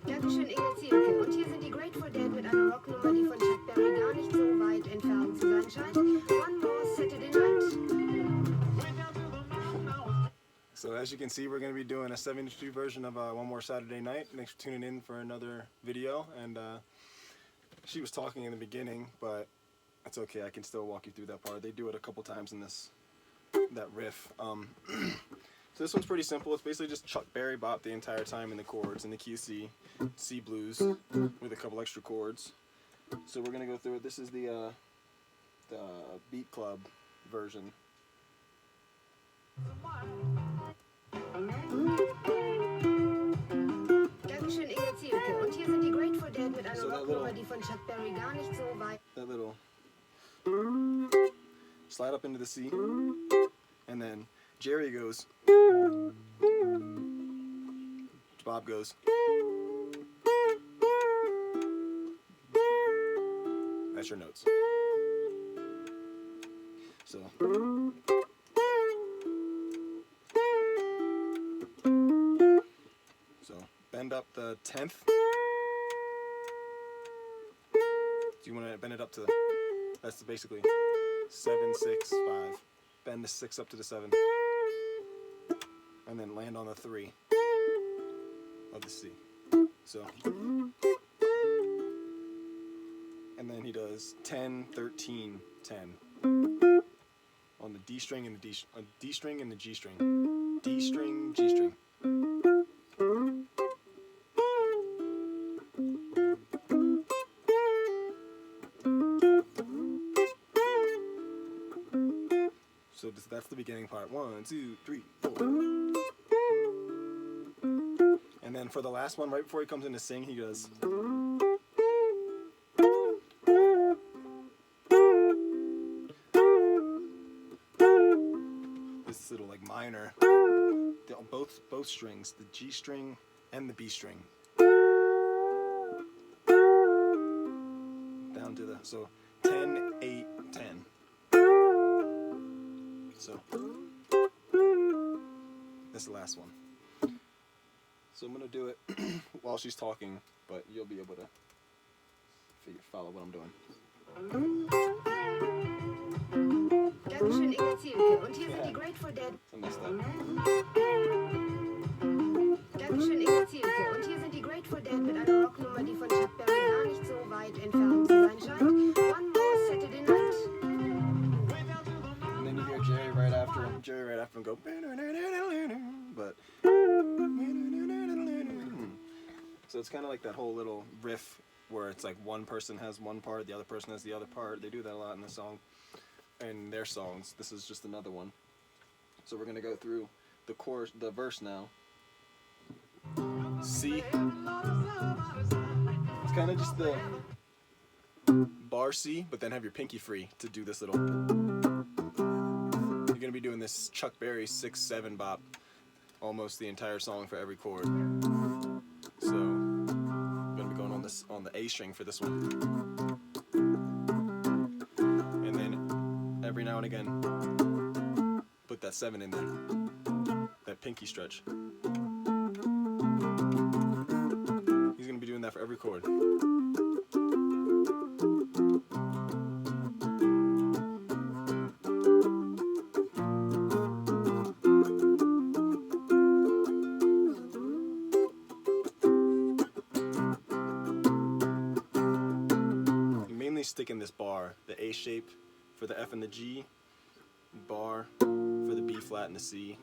Dankeschön, Inge Zielke. Und hier sind die Grateful Dead mit einer Rocknummer, die von Chuck Berry gar nicht so weit entfernt zu sein scheint. One More Saturday Night. So as you can see, we're going to be doing a 7-inch version of One More Saturday Night. Thanks for tuning in for another video. And she was talking in the beginning, but it's okay. I can still walk you through that part. They do it a couple times in that riff. So this one's pretty simple. It's basically just Chuck Berry bop the entire time in the chords in the key of C, C blues with a couple extra chords. So we're going to go through it. This is the Beat Club version. Dankeschön, Inge Zielke. Und hier sind die Grateful Dead mit einer Rocknummer, die von Chuck Berry gar nicht so weit. That little slide up into the C, and then Jerry goes, Bob goes, that's your notes. So bend up the 10th. Do you want to bend it up to that's basically 7, 6, 5. Bend the 6 up to the 7. And then land on the 3 of the C. So, and then he does 10, 13, 10 on the D string and the D string and the G string. D string, G string. So that's the beginning part. 1, 2, 3, 4. And then for the last one, right before he comes in to sing, he goes. This little like minor, both strings, the G string and the B string, down to the 10, 8, 10. So this is the last one. So I'm gonna do it while she's talking, but you'll be able to follow what I'm doing. Dankeschön, Inge Zielke. Und hier sind die Grateful Dead. I messed up. Dankeschön, Inge Zielke. Und hier sind die Grateful Dead mit einer Rocknummer, die von Chuck Berry gar nicht so weit entfernt zu sein scheint. One More Saturday Night. And then you hear Jerry right after him go, but so it's kind of like that whole little riff where it's like one person has one part, the other person has the other part. They do that a lot in the song, in their songs. This is just another one. So we're gonna go through the chorus, the verse now. C. It's kind of just the bar C, but then have your pinky free to do this little. You're gonna be doing this Chuck Berry 6/7 bop almost the entire song for every chord. So I'm gonna be going on the A string for this one, and then every now and again put that 7 in there, that pinky stretch. He's gonna be doing that for every chord. Stick in this bar, the A shape for the F and the G, bar for the B flat and the C.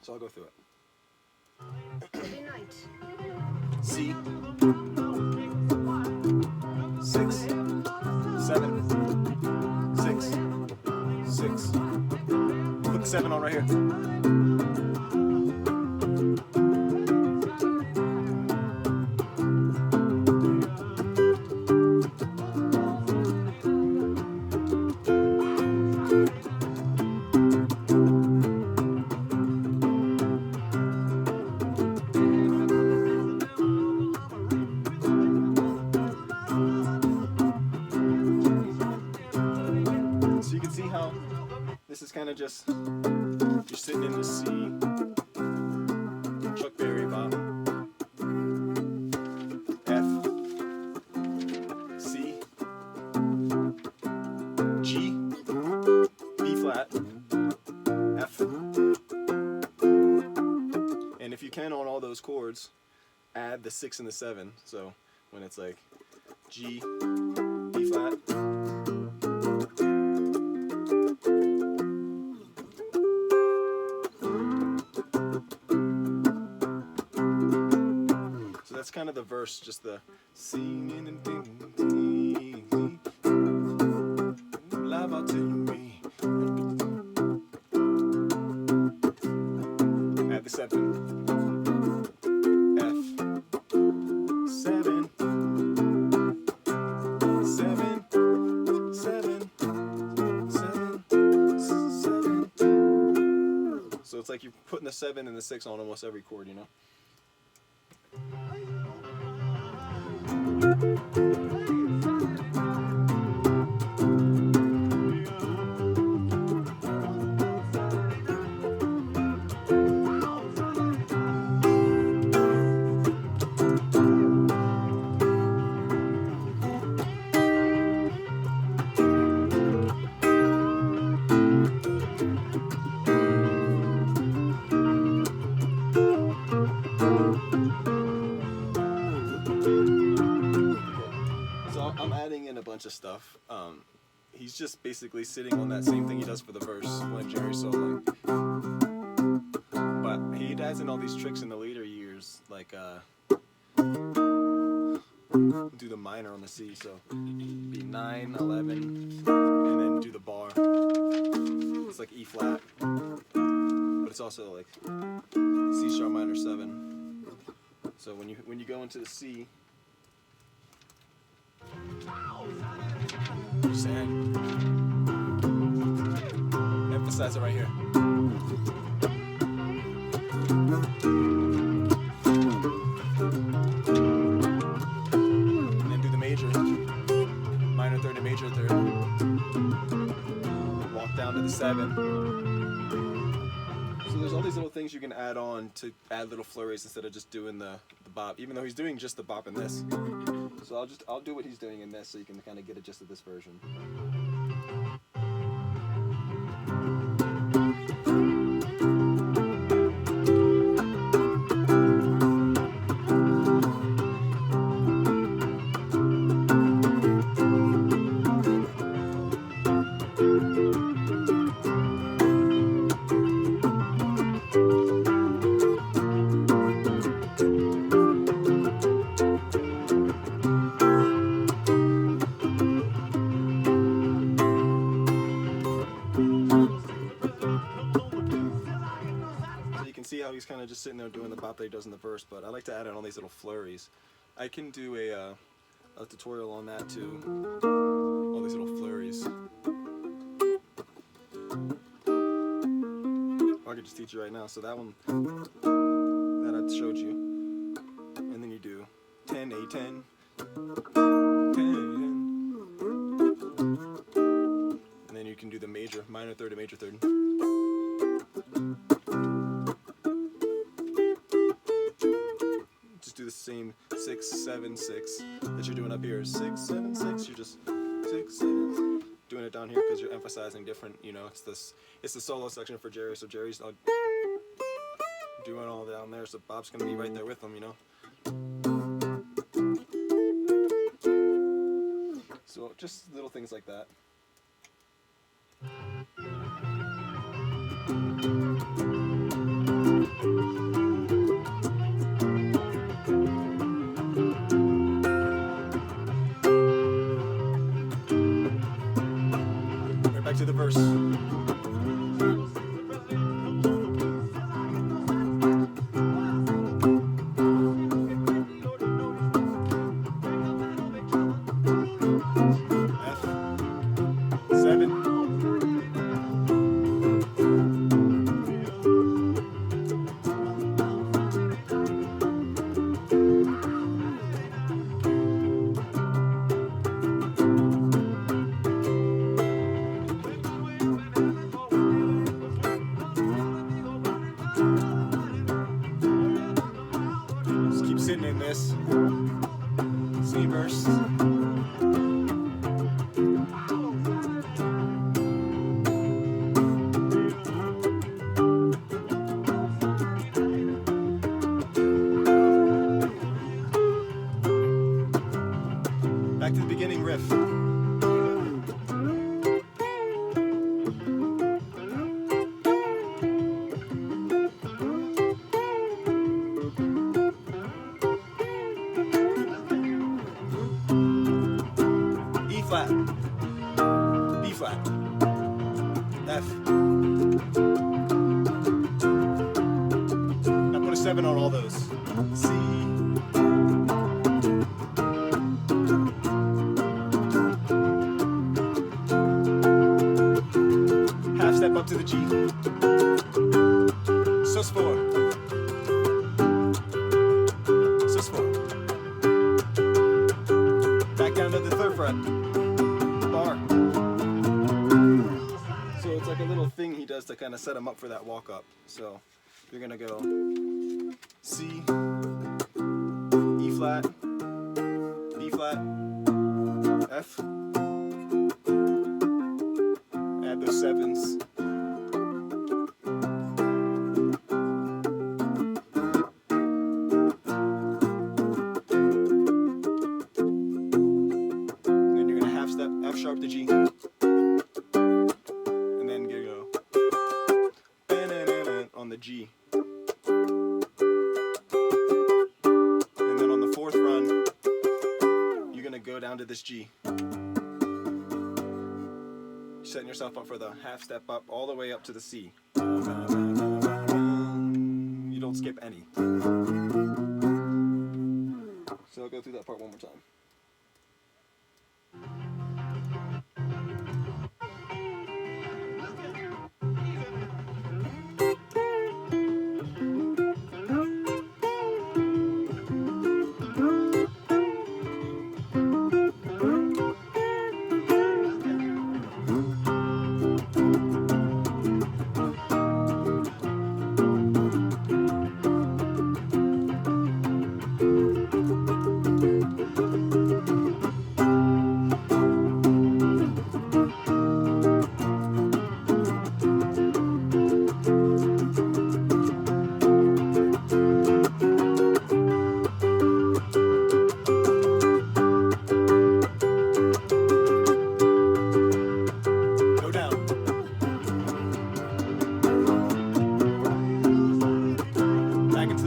So I'll go through it. C, 6, 7, 6, 6. Put the 7 on right here. of just, you're sitting in the C, Chuck Berry bop, F, C, G, B flat, F. And if you can on all those chords, add the 6 and the 7. So when it's like G, B flat, so that's kind of the verse, just the singing and ding, live out to me. Add the 7. So it's like you're putting the 7 and the 6 on almost every chord, you know? I'm adding in a bunch of stuff. He's just basically sitting on that same thing he does for the verse when Jerry's soloing. But he adds in all these tricks in the later years, like do the minor on the C, so be 9, 11, and then do the bar. It's like E flat, but it's also like C sharp minor 7. So when you go into the C, just emphasize it right here. And then do the major, minor third and major third. Walk down to the 7. So there's all these little things you can add on to add little flurries instead of just doing the bop, even though he's doing just the bop in this. So I'll do what he's doing in this so you can kind of get a gist of this version. See how he's kind of just sitting there doing the bop that he does in the verse, but I like to add in all these little flurries. I can do a tutorial on that too, all these little flurries. I could just teach you right now. So that one that I showed you, and then you do 10, A, 10, 10, and then you can do the major, minor third and major third. Do the same 6, 7, 6 that you're doing up here. 6, 7, 6. You're just 6, 7. Doing it down here because you're emphasizing different. You know, it's the solo section for Jerry. So Jerry's doing all down there. So Bob's gonna be right there with him. You know. So just little things like that. Back to the verse. F, 7. sitting in this C verse. Back to the beginning riff. E flat, B flat, F. Now put a 7 on all those. C. Half step up to the G. Sus4. Sus4. Back down to the 3rd fret. Bar. So it's like a little thing he does to kind of set him up for that walk up. So you're gonna go C, E flat, B flat, F. Add those 7s. Then you're gonna half step F sharp to G. And then you go on the G. And then on the 4th run, you're gonna go down to this G. Setting yourself up for the half step up all the way up to the C. You don't skip any. So I'll go through that part one more time.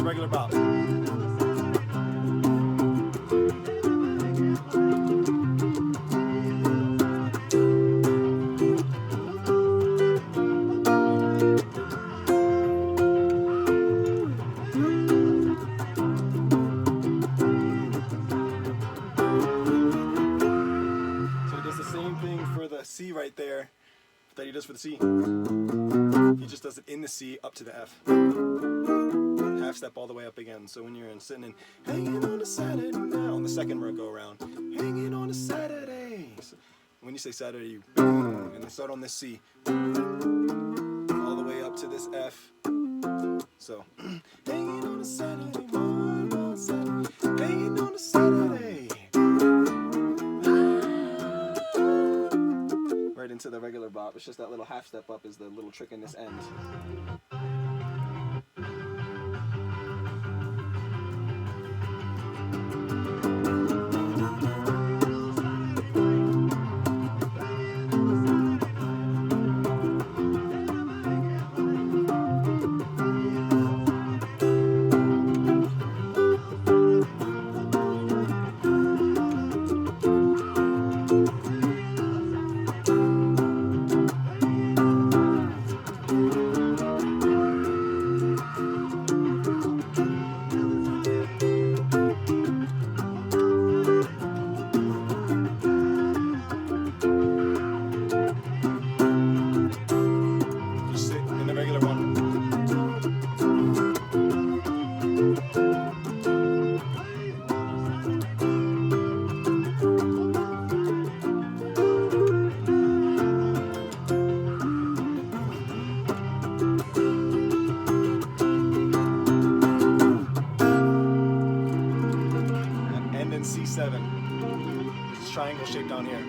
Regular bop. C right there that he does for the C. He just does it in the C up to the F. Half step all the way up again. So when you're sitting in hanging on a Saturday now, on the second go around, hanging on a Saturday. So when you say Saturday, you and then start on this C all the way up to this F. So hanging on a Saturday, hanging on a Saturday. Right into the regular bop. It's just that little half step up is the little trick in this end. C7. There's a triangle shape down here.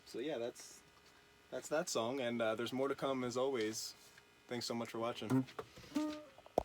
So yeah, that's that song, and there's more to come as always. Thanks so much for watching.